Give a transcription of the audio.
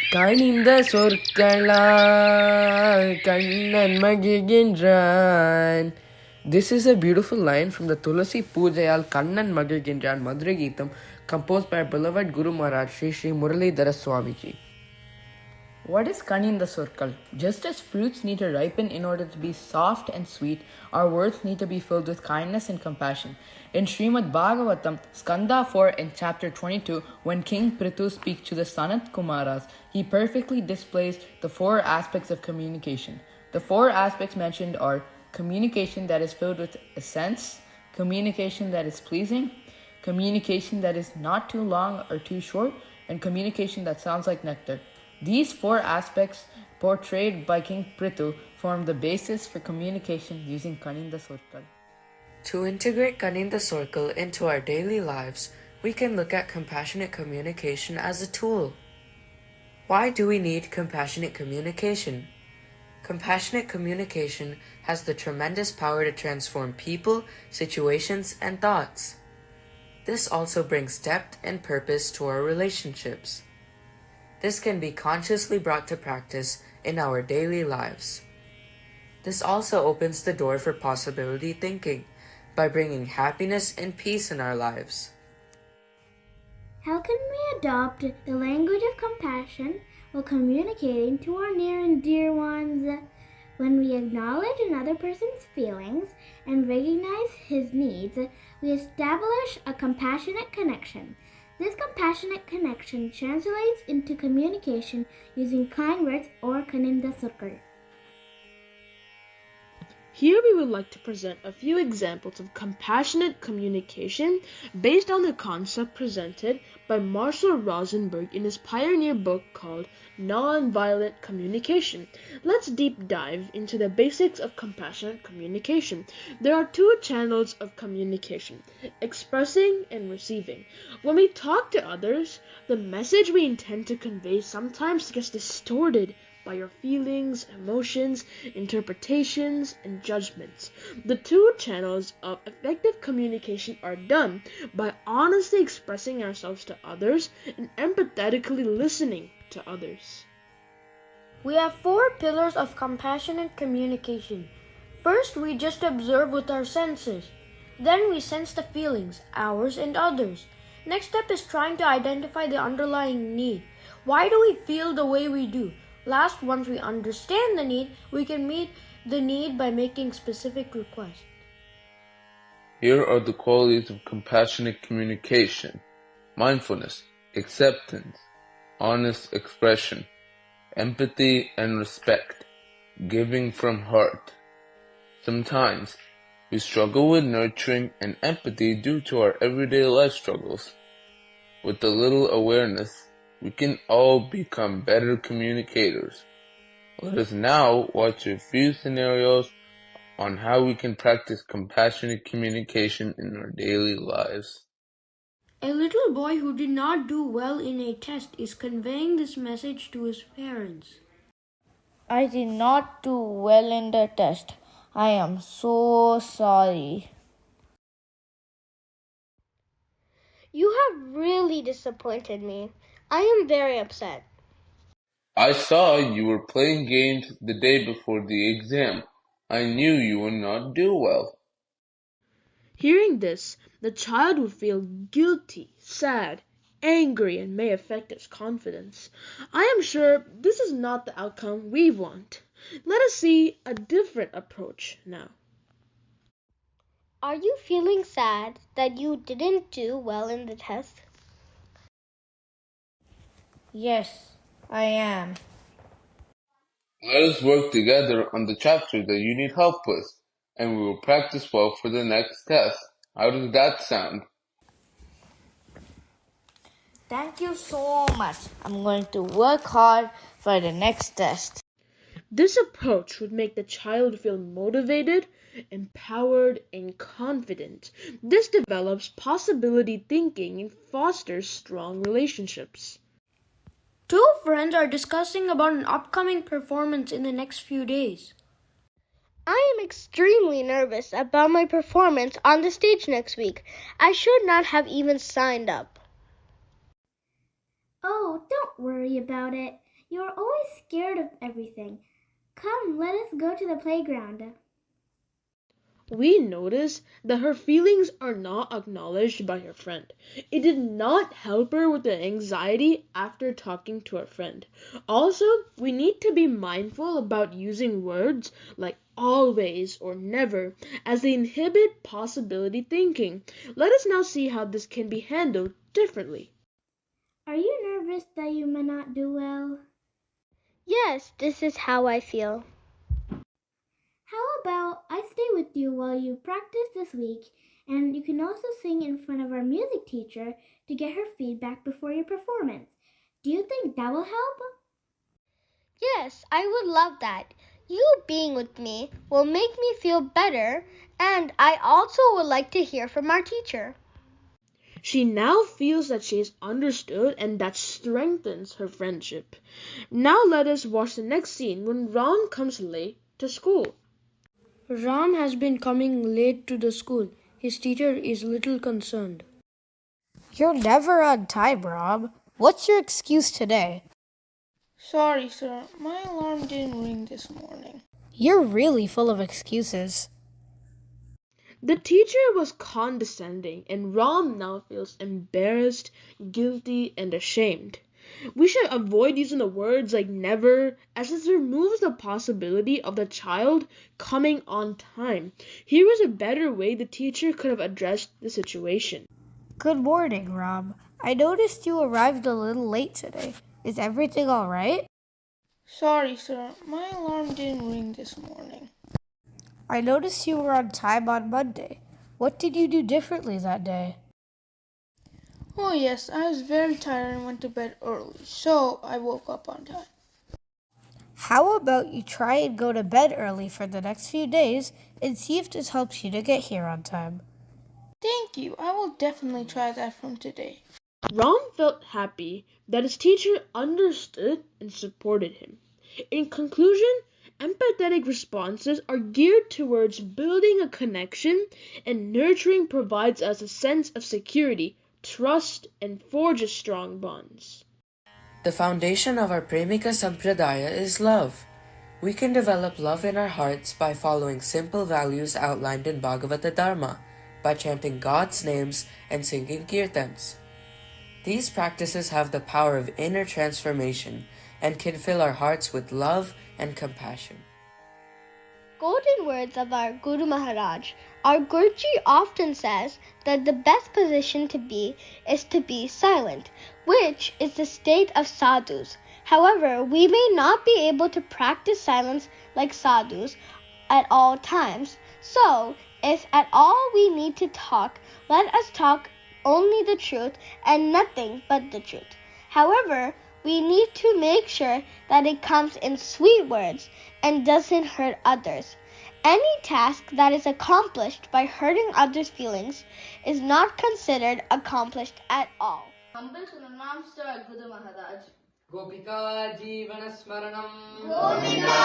Kaninda Sorkal, Kannan Magizhgindraan. This is a beautiful line from the Tulasi Pujayal Kannan Magizhgindraan Madhurageetham, composed by our beloved Guru Maharaj Sri Swamiji. What is Kaninda Sorkal? Just as fruits need to ripen in order to be soft and sweet, our words need to be filled with kindness and compassion. In Srimad Bhagavatam, Skanda 4 and chapter 22, when King Prithu speaks to the Sanat Kumaras, he perfectly displays the four aspects of communication. The four aspects mentioned are communication that is filled with sense, communication that is pleasing, communication that is not too long or too short, and communication that sounds like nectar. These four aspects, portrayed by King Prithu, form the basis for communication using Kaninda Sorkal. To integrate Kaninda Sorkal into our daily lives, we can look at compassionate communication as a tool. Why do we need compassionate communication? Compassionate communication has the tremendous power to transform people, situations, and thoughts. This also brings depth and purpose to our relationships. This can be consciously brought to practice in our daily lives. This also opens the door for possibility thinking by bringing happiness and peace in our lives. How can we adopt the language of compassion while communicating to our near and dear ones? When we acknowledge another person's feelings and recognize his needs, we establish a compassionate connection. This compassionate connection translates into communication using kind words or Kaninda Sorkal. Here we would like to present a few examples of compassionate communication based on the concept presented by Marshall Rosenberg in his pioneer book called Nonviolent Communication. Let's deep dive into the basics of compassionate communication. There are two channels of communication, expressing and receiving. When we talk to others, the message we intend to convey sometimes gets distorted by your feelings, emotions, interpretations, and judgments. The two channels of effective communication are done by honestly expressing ourselves to others and empathetically listening to others. We have four pillars of compassionate communication. First, we just observe with our senses. Then we sense the feelings, ours and others. Next step is trying to identify the underlying need. Why do we feel the way we do? Last, once we understand the need, we can meet the need by making specific requests. Here are the qualities of compassionate communication: mindfulness, acceptance, honest expression, empathy and respect, giving from heart. Sometimes we struggle with nurturing and empathy due to our everyday life struggles. With a little awareness, we can all become better communicators. Let us now watch a few scenarios on how we can practice compassionate communication in our daily lives. A little boy who did not do well in a test is conveying this message to his parents. I did not do well in the test. I am so sorry. You have really disappointed me. I am very upset. I saw you were playing games the day before the exam. I knew you would not do well. Hearing this, the child would feel guilty, sad, angry, and may affect his confidence. I am sure this is not the outcome we want. Let us see a different approach now. Are you feeling sad that you didn't do well in the test? Yes, I am. Let us work together on the chapter that you need help with, and we will practice well for the next test. How does that sound? Thank you so much. I'm going to work hard for the next test. This approach would make the child feel motivated, empowered, and confident. This develops possibility thinking and fosters strong relationships. Two friends are discussing about an upcoming performance in the next few days. I am extremely nervous about my performance on the stage next week. I should not have even signed up. Oh, don't worry about it. You are always scared of everything. Come, let us go to the playground. We notice that her feelings are not acknowledged by her friend. It did not help her with the anxiety after talking to her friend. Also, we need to be mindful about using words like always or never, as they inhibit possibility thinking. Let us now see how this can be handled differently. Are you nervous that you may not do well? Yes, this is how I feel. How about I stay with you while you practice this week, and you can also sing in front of our music teacher to get her feedback before your performance. Do you think that will help? Yes, I would love that. You being with me will make me feel better, and I also would like to hear from our teacher. She now feels that she is understood, and that strengthens her friendship. Now let us watch the next scene when Ram comes late to school. Ram has been coming late to the school. His teacher is little concerned. You're never on time, Rob. What's your excuse today? Sorry, sir. My alarm didn't ring this morning. You're really full of excuses. The teacher was condescending, and Ram now feels embarrassed, guilty, and ashamed. We should avoid using the words like never, as this removes the possibility of the child coming on time. Here is a better way the teacher could have addressed the situation. Good morning, Rob. I noticed you arrived a little late today. Is everything all right? Sorry, sir. My alarm didn't ring this morning. I noticed you were on time on Monday. What did you do differently that day? Oh, yes, I was very tired and went to bed early, so I woke up on time. How about you try and go to bed early for the next few days and see if this helps you to get here on time? Thank you. I will definitely try that from today. Ram felt happy that his teacher understood and supported him. In conclusion, empathetic responses are geared towards building a connection, and nurturing provides us a sense of security, trust, and forges strong bonds. The foundation of our Premika Sampradaya is love. We can develop love in our hearts by following simple values outlined in Bhagavata Dharma, by chanting God's names and singing kirtans. These practices have the power of inner transformation and can fill our hearts with love and compassion. Golden words of our Guru Maharaj. Our Guruji often says that the best position to be is to be silent, which is the state of sadhus. However, we may not be able to practice silence like sadhus at all times. So, if at all we need to talk, let us talk only the truth and nothing but the truth. However, we need to make sure that it comes in sweet words and doesn't hurt others. Any task that is accomplished by hurting others' feelings is not considered accomplished at all. Humble pranams to our Guru Maharaj. Gopika Jeevana Smaranam. Govindam